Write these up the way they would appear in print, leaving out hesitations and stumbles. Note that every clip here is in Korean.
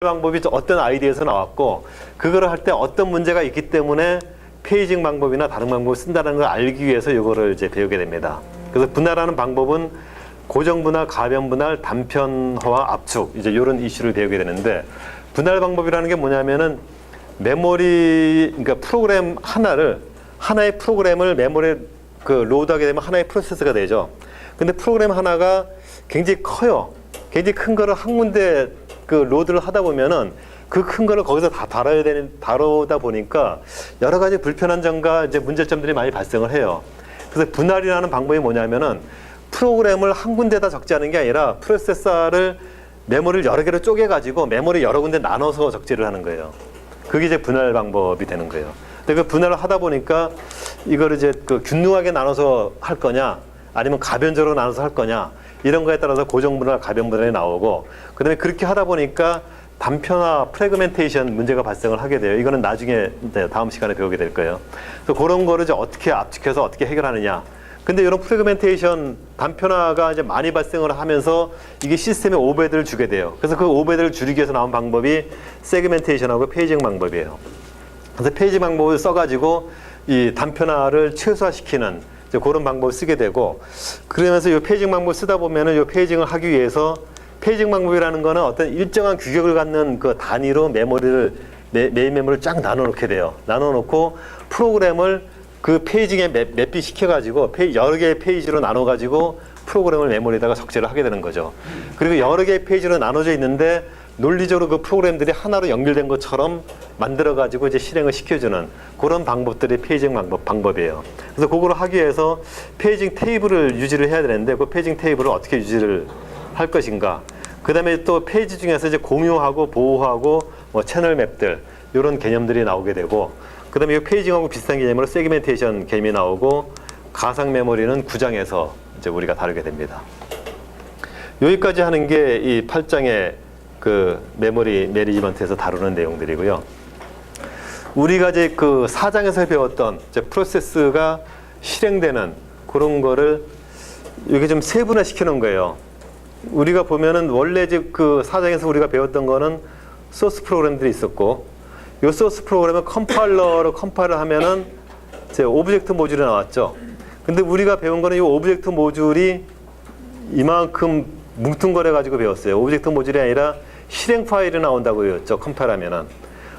방법이 어떤 아이디어에서 나왔고 그거를 할 때 어떤 문제가 있기 때문에 페이징 방법이나 다른 방법을 쓴다는 걸 알기 위해서 이거를 이제 배우게 됩니다. 그래서 분할하는 방법은 고정 분할, 가변 분할, 단편화와 압축 이제 이런 이슈를 배우게 되는데 분할 방법이라는 게 뭐냐면은 메모리 그러니까 프로그램 하나의 프로그램을 메모리에 로드하게 되면 하나의 프로세스가 되죠. 근데 프로그램 하나가 굉장히 커요. 굉장히 큰 거를 한 군데 로드를 하다 보면은 그 큰 거를 거기서 다 다루다 보니까 여러 가지 불편한 점과 이제 문제점들이 많이 발생을 해요. 그래서 분할이라는 방법이 뭐냐면은 프로그램을 한 군데다 적재하는 게 아니라 프로세서를 메모리를 여러 개로 쪼개가지고 메모리 여러 군데 나눠서 적재를 하는 거예요. 그게 이제 분할 방법이 되는 거예요. 근데 그 분할을 하다 보니까 이걸 이제 균등하게 나눠서 할 거냐 아니면 가변적으로 나눠서 할 거냐 이런 거에 따라서 고정 분할, 가변 분할이 나오고 그다음에 그렇게 하다 보니까 단편화, 프래그멘테이션 문제가 발생을 하게 돼요. 이거는 나중에 다음 시간에 배우게 될 거예요. 그래서 그런 거를 이제 어떻게 압축해서 어떻게 해결하느냐. 근데 이런 프래그멘테이션, 단편화가 이제 많이 발생을 하면서 이게 시스템에 오버헤드를 주게 돼요. 그래서 그 오버헤드를 줄이기 위해서 나온 방법이 세그멘테이션하고 페이징 방법이에요. 그래서 페이징 방법을 써가지고 이 단편화를 최소화시키는 이제 그런 방법을 쓰게 되고 그러면서 이 페이징 방법을 쓰다 보면은 이 페이징을 하기 위해서 페이징 방법이라는 거는 어떤 일정한 규격을 갖는 그 단위로 메모리를 메인 메모리를 쫙 나눠 놓게 돼요. 나눠 놓고 프로그램을 그 페이징에 맵비 시켜가지고 여러 개의 페이지로 나눠가지고 프로그램을 메모리에다가 적재를 하게 되는 거죠. 그리고 여러 개의 페이지로 나눠져 있는데 논리적으로 그 프로그램들이 하나로 연결된 것처럼 만들어가지고 이제 실행을 시켜주는 그런 방법들이 페이징 방법이에요. 그래서 그거를 하기 위해서 페이징 테이블을 유지를 해야 되는데 그 페이징 테이블을 어떻게 유지를 할 것인가. 그 다음에 또 페이지 중에서 이제 공유하고 보호하고 뭐 채널 맵들 이런 개념들이 나오게 되고 그 다음에 이 페이징하고 비슷한 개념으로 세그멘테이션 개념이 나오고 가상 메모리는 9장에서 이제 우리가 다루게 됩니다. 여기까지 하는 게 이 8장의 그 메모리 매니지먼트에서 다루는 내용들이고요. 우리가 이제 그 4장에서 배웠던 이제 프로세스가 실행되는 그런 거를 여기 좀 세분화 시켜 놓은 거예요. 우리가 보면은 원래 이제 그 4장에서 우리가 배웠던 거는 소스 프로그램들이 있었고 이 소스 프로그램을 컴파일러로 컴파일을 하면은 이제 오브젝트 모듈이 나왔죠. 근데 우리가 배운 거는 이 오브젝트 모듈이 이만큼 뭉뚱거려 가지고 배웠어요. 오브젝트 모듈이 아니라 실행 파일이 나온다고 배웠죠. 컴파일하면은.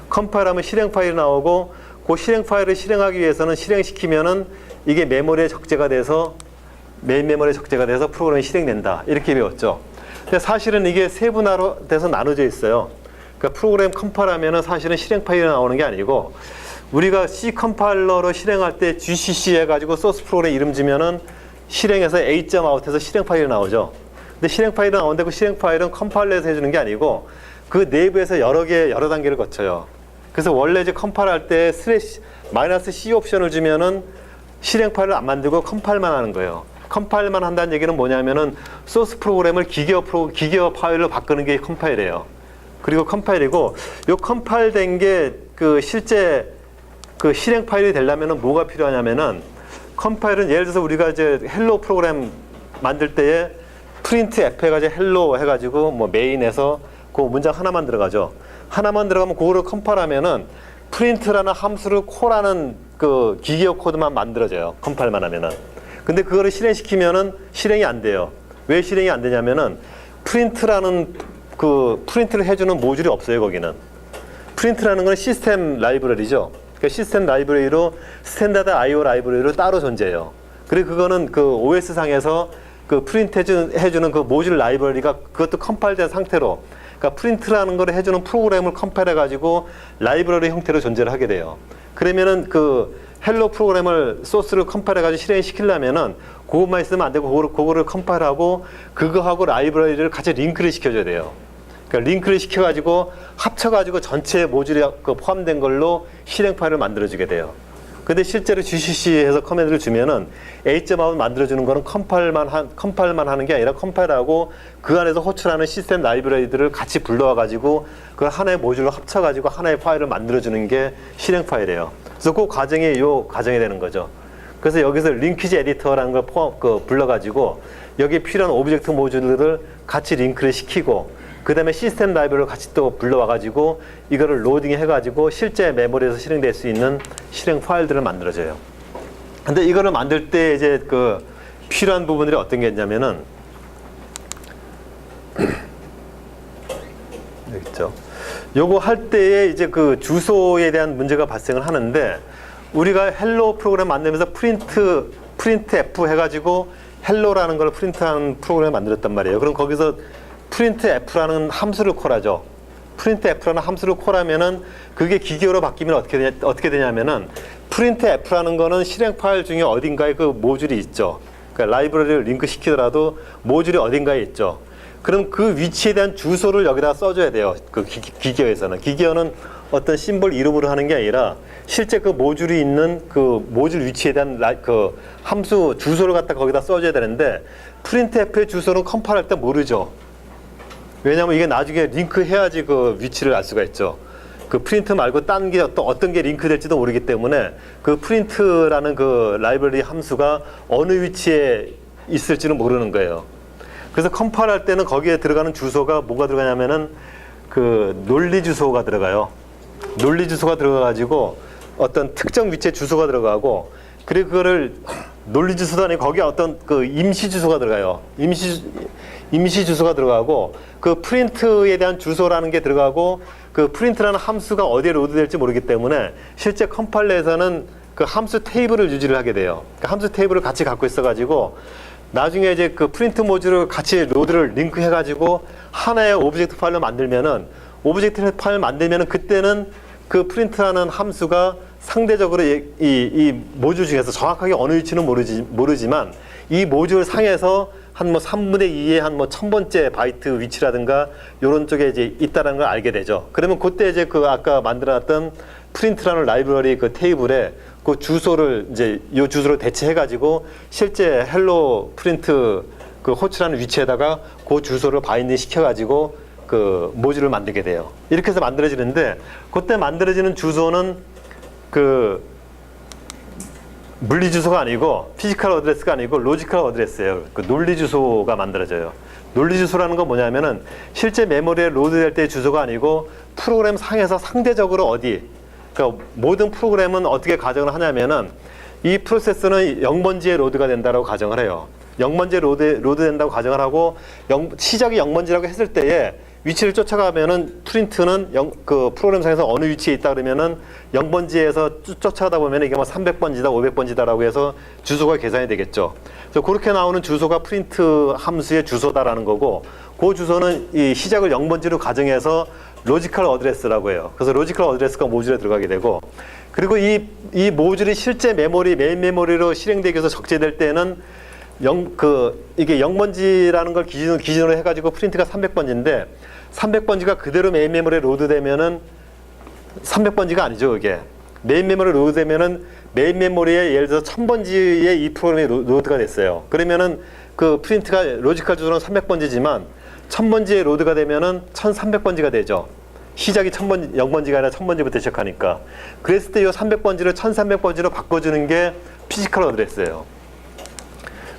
컴파일하면 실행 파일이 나오고 그 실행 파일을 실행하기 위해서는 실행시키면은 이게 메모리에 적재가 돼서 메인 메모리에 적재가 돼서 프로그램이 실행된다. 이렇게 배웠죠. 근데 사실은 이게 세분화로 돼서 나눠져 있어요. 그러니까 프로그램 컴파일하면은 사실은 실행 파일이 나오는 게 아니고 우리가 C 컴파일러로 실행할 때 GCC 해가지고 소스 프로그램 이름 주면은 실행해서 A.out에서 실행 파일이 나오죠. 근데 실행 파일이 나오는데 그 실행 파일은 컴파일러에서 해주는 게 아니고 그 내부에서 여러 단계를 거쳐요. 그래서 원래 이제 컴파일할 때 -C 옵션을 주면은 실행 파일을 안 만들고 컴파일만 하는 거예요. 컴파일만 한다는 얘기는 뭐냐면은 소스 프로그램을 기계어 파일로 바꾸는 게 컴파일이에요. 그리고 컴파일이고 요 컴파일된 게 그 실제 그 실행 파일이 되려면은 뭐가 필요하냐면은 컴파일은 예를 들어서 우리가 이제 헬로 프로그램 만들 때에 프린트 F 해가지고 헬로 해가지고 뭐 메인에서 그 문장 하나만 들어가죠. 하나만 들어가면 그거를 컴파일하면은 프린트라는 함수를 콜하는 그 기계어 코드만 만들어져요. 컴파일만 하면은. 근데 그거를 실행시키면은 실행이 안 돼요. 왜 실행이 안 되냐면은 프린트라는 그 프린트를 해주는 모듈이 없어요. 거기는. 프린트라는 건 시스템 라이브러리죠. 그러니까 시스템 라이브러리로 스탠다드 IO 라이브러리로 따로 존재해요. 그리고 그거는 그 OS 상에서 그 프린트 해주는 그 모듈 라이브러리가 그것도 컴파일된 상태로 그러니까 프린트라는 걸 해주는 프로그램을 컴파일해가지고 라이브러리 형태로 존재를 하게 돼요. 그러면은 그 헬로 프로그램을 소스를 컴파일해가지고 실행시키려면은 그것만 있으면 안 되고 그거를 컴파일하고 그거하고 라이브러리를 같이 링크를 시켜줘야 돼요. 그러니까 링크를 시켜가지고 합쳐가지고 전체 모듈이 포함된 걸로 실행 파일을 만들어주게 돼요. 근데 실제로 GCC에서 커맨드를 주면은 A.out 만들어주는 거는 컴파일만 하는 게 아니라 컴파일하고 그 안에서 호출하는 시스템 라이브러리들을 같이 불러와가지고 그 하나의 모듈로 합쳐가지고 하나의 파일을 만들어주는 게 실행 파일이에요. 그래서 그 과정이 요 과정이 되는 거죠. 그래서 여기서 링키지 에디터라는 걸 불러가지고 여기에 필요한 오브젝트 모듈들을 같이 링크를 시키고 그 다음에 시스템 라이브러리를 같이 또 불러와가지고 이거를 로딩 해가지고 실제 메모리에서 실행될 수 있는 실행 파일들을 만들어줘요. 근데 이거를 만들 때 이제 그 필요한 부분들이 어떤 게 있냐면은 여기 있죠. 요거 할 때에 이제 그 주소에 대한 문제가 발생을 하는데 우리가 헬로 프로그램 만들면서 프린트 F 해가지고 헬로라는 걸 프린트하는 프로그램을 만들었단 말이에요. 그럼 거기서 프린트 F라는 함수를 콜하죠. 프린트 F라는 함수를 콜하면은 그게 기계어로 바뀌면 어떻게 되냐면은 프린트 F라는 거는 실행 파일 중에 어딘가에 그 모듈이 있죠. 그러니까 라이브러리를 링크 시키더라도 모듈이 어딘가에 있죠. 그럼 그 위치에 대한 주소를 여기다 써줘야 돼요. 그 기계어에서는. 기계어는 어떤 심볼 이름으로 하는 게 아니라 실제 그 모듈이 있는 그 모듈 위치에 대한 그 함수 주소를 갖다 거기다 써줘야 되는데 printf의 주소는 컴파일할 때 모르죠. 왜냐하면 이게 나중에 링크해야지 그 위치를 알 수가 있죠. 그 프린트 말고 딴 게 어떤 게 링크될지도 모르기 때문에 그 프린트라는 그 라이브러리 함수가 어느 위치에 있을지는 모르는 거예요. 그래서 컴파일할 때는 거기에 들어가는 주소가 뭐가 들어가냐면은 그 논리 주소가 들어가요. 논리 주소가 들어가가지고 어떤 특정 위치에 주소가 들어가고 그리고 그거를 논리 주소도 아니고 거기에 어떤 그 임시 주소가 들어가요. 임시 주소가 들어가고 그 프린트에 대한 주소라는 게 들어가고 그 프린트라는 함수가 어디에 로드될지 모르기 때문에 실제 컴파일러에서는 그 함수 테이블을 유지를 하게 돼요. 그 함수 테이블을 같이 갖고 있어가지고 나중에 이제 그 프린트 모듈을 같이 로드를 링크해가지고 하나의 오브젝트 파일을 만들면은 오브젝트 파일 만들면은 그때는 그 프린트라는 함수가 상대적으로 이 모듈 중에서 정확하게 어느 위치는 모르지만 이 모듈 상에서 한 뭐 3분의 2의 한 뭐 1000번째 바이트 위치라든가 요런 쪽에 이제 있다는 걸 알게 되죠. 그러면 그때 이제 그 아까 만들어놨던 프린트라는 라이브러리 그 테이블에 그 주소를 이제 요 주소를 대체해가지고 실제 헬로 프린트 그 호출하는 위치에다가 그 주소를 바인딩 시켜가지고 그 모듈을 만들게 돼요. 이렇게 해서 만들어지는데 그때 만들어지는 주소는 그 물리 주소가 아니고 피지컬 어드레스가 아니고 로지컬 어드레스예요. 그 논리 주소가 만들어져요. 논리 주소라는 건 뭐냐면은 실제 메모리에 로드될 때의 주소가 아니고 프로그램 상에서 상대적으로 어디 그러니까 모든 프로그램은 어떻게 가정을 하냐면은 이 프로세스는 0번지에 로드가 된다고 가정을 해요. 0번지에 로드된다고 가정을 하고 시작이 0번지라고 했을 때에 위치를 쫓아가면은 프린트는 그 프로그램상에서 어느 위치에 있다 그러면은 0번지에서 쫓아가다 보면 이게 뭐 300번지다 500번지다라고 해서 주소가 계산이 되겠죠. 그래서 그렇게 나오는 주소가 프린트 함수의 주소다라는 거고 그 주소는 이 시작을 0번지로 가정해서 로지컬 어드레스라고 해요. 그래서 로지컬 어드레스가 모듈에 들어가게 되고 그리고 이 모듈이 실제 메모리 메인 메모리로 실행되기 위해서 적재될 때는 이게 0번지라는 걸 기준으로 해가지고 프린트가 300번지인데 300번지가 그대로 메인 메모리에 로드되면은 300번지가 아니죠, 이게. 메인 메모리에 로드되면은 메인 메모리에 예를 들어서 1000번지의 이 프로그램이 로드가 됐어요. 그러면은 그 프린트가 로지컬 주소는 300번지지만 1000번지에 로드가 되면은 1300번지가 되죠. 시작이 0번지가 아니라 1000번지부터 시작하니까. 그랬을 때 이 300번지를 1300번지로 바꿔주는 게 피지컬 어드레스예요.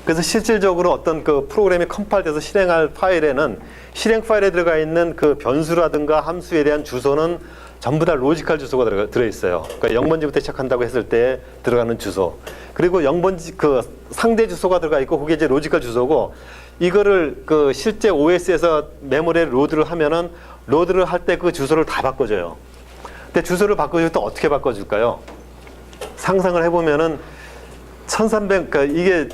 그래서 실질적으로 어떤 그 프로그램이 컴파일돼서 실행할 파일에는 실행 파일에 들어가 있는 그 변수라든가 함수에 대한 주소는 전부 다 로지컬 주소가 들어있어요. 그러니까 0번지부터 시작한다고 했을 때 들어가는 주소. 그리고 0번지 그 상대 주소가 들어가 있고 그게 이제 로지컬 주소고 이거를 그 실제 OS에서 메모리에 로드를 하면은 로드를 할 때 그 주소를 다 바꿔줘요. 근데 주소를 바꿔줄 때 어떻게 바꿔줄까요? 상상을 해보면은 1300, 그러니까 이게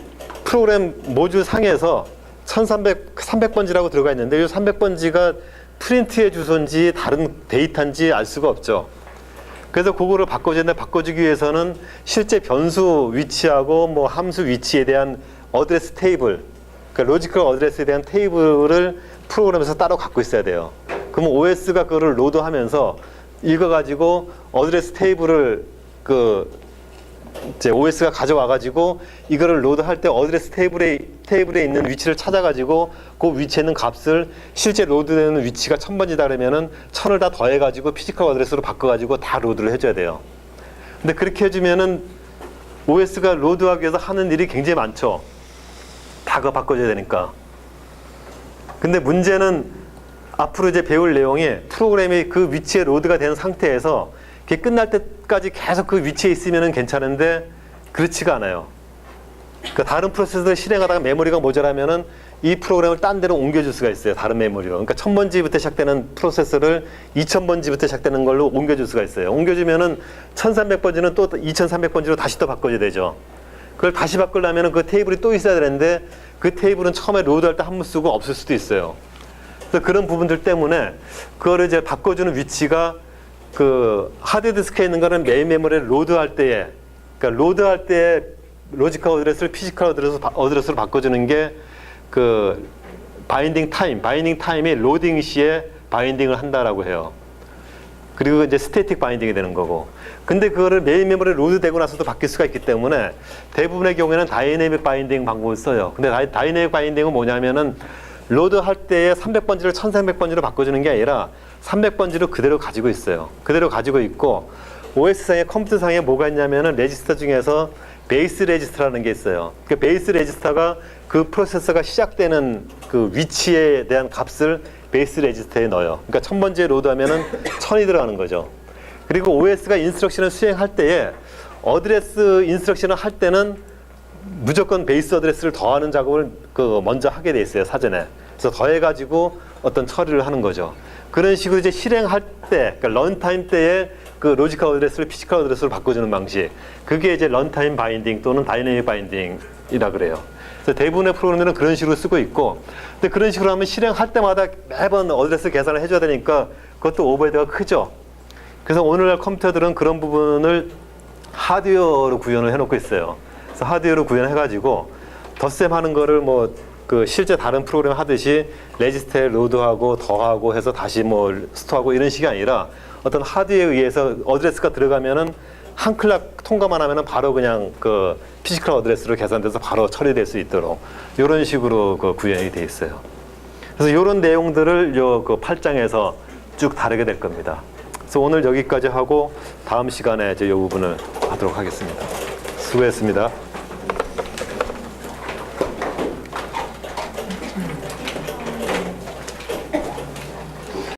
프로그램 모듈 상에서 300번지라고 들어가 있는데 이 300번지가 프린트의 주소인지 다른 데이터인지 알 수가 없죠. 그래서 그거를 바꿔주기 위해서는 실제 변수 위치하고 뭐 함수 위치에 대한 어드레스 테이블, 그러니까 로지컬 어드레스에 대한 테이블을 프로그램에서 따로 갖고 있어야 돼요. 그러면 OS가 그거를 로드하면서 읽어가지고 어드레스 테이블을 이제 OS가 가져와가지고 이거를 로드할 때 어드레스 테이블에 있는 위치를 찾아가지고 그 위치에 있는 값을 실제 로드되는 위치가 1000번지다 그러면은 1000을 다 더해가지고 피지컬 어드레스로 바꿔가지고 다 로드를 해줘야 돼요. 근데 그렇게 해주면은 OS가 로드하기 위해서 하는 일이 굉장히 많죠. 다 그거 바꿔줘야 되니까. 근데 문제는 앞으로 이제 배울 내용이 프로그램이 그 위치에 로드가 된 상태에서 그게 끝날 때까지 계속 그 위치에 있으면 괜찮은데 그렇지가 않아요. 그러니까 다른 프로세스를 실행하다가 메모리가 모자라면은 이 프로그램을 딴 데로 옮겨줄 수가 있어요. 다른 메모리로. 그러니까 1000번지부터 시작되는 프로세스를 2000번지부터 시작되는 걸로 옮겨줄 수가 있어요. 옮겨주면은 1300번지는 또 2300번지로 다시 또 바꿔야 되죠. 그걸 다시 바꾸려면은 그 테이블이 또 있어야 되는데 그 테이블은 처음에 로드할 때 한번 쓰고 없을 수도 있어요. 그래서 그런 부분들 때문에 그거를 이제 바꿔주는 위치가 그 하드디스크에 있는 거는 메인 메모리를 로드할 때에, 그러니까 로드할 때에 로지컬 어드레스를 피지컬 어드레스로 바꿔주는 게 그 바인딩 타임이 로딩 시에 바인딩을 한다라고 해요. 그리고 이제 스태틱 바인딩이 되는 거고. 근데 그거를 메인 메모리에 로드되고 나서도 바뀔 수가 있기 때문에 대부분의 경우에는 다이내믹 바인딩 방법을 써요. 근데 다이내믹 바인딩은 뭐냐면은 로드할 때에 300번지를 1300번지로 바꿔주는 게 아니라 300번지로 그대로 가지고 있어요. 그대로 가지고 있고 OS상에 컴퓨터상에 뭐가 있냐면은 레지스터 중에서 베이스 레지스터라는 게 있어요. 그 베이스 레지스터가 그 프로세서가 시작되는 그 위치에 대한 값을 베이스 레지스터에 넣어요. 그러니까 1000번지에 로드하면은 1000이 들어가는 거죠. 그리고 OS가 인스트럭션을 수행할 때에 어드레스 인스트럭션을 할 때는 무조건 베이스 어드레스를 더하는 작업을 그 먼저 하게 돼 있어요, 사전에. 그래서 더해가지고 어떤 처리를 하는 거죠. 그런 식으로 이제 실행할 때, 그러니까 런타임 때에 그 로지컬 어드레스를 피지컬 어드레스로 바꿔주는 방식. 그게 이제 런타임 바인딩 또는 다이내믹 바인딩이라 그래요. 그래서 대부분의 프로그램들은 그런 식으로 쓰고 있고, 근데 그런 식으로 하면 실행할 때마다 매번 어드레스 계산을 해줘야 되니까 그것도 오버헤드가 크죠. 그래서 오늘날 컴퓨터들은 그런 부분을 하드웨어로 구현을 해놓고 있어요. 그래서 하드웨어로 구현해가지고 덧셈 하는 거를 뭐 그 실제 다른 프로그램 하듯이 레지스터에 로드하고 더하고 해서 다시 뭐 스토어하고 이런 식이 아니라 어떤 하드웨어에 의해서 어드레스가 들어가면은 한 클락 통과만 하면은 바로 그냥 그 피지컬 어드레스로 계산돼서 바로 처리될 수 있도록 이런 식으로 그 구현이 돼 있어요. 그래서 이런 내용들을 요 그 8장에서 쭉 다루게 될 겁니다. 그래서 오늘 여기까지 하고 다음 시간에 이제 이 부분을 하도록 하겠습니다. 수고했습니다.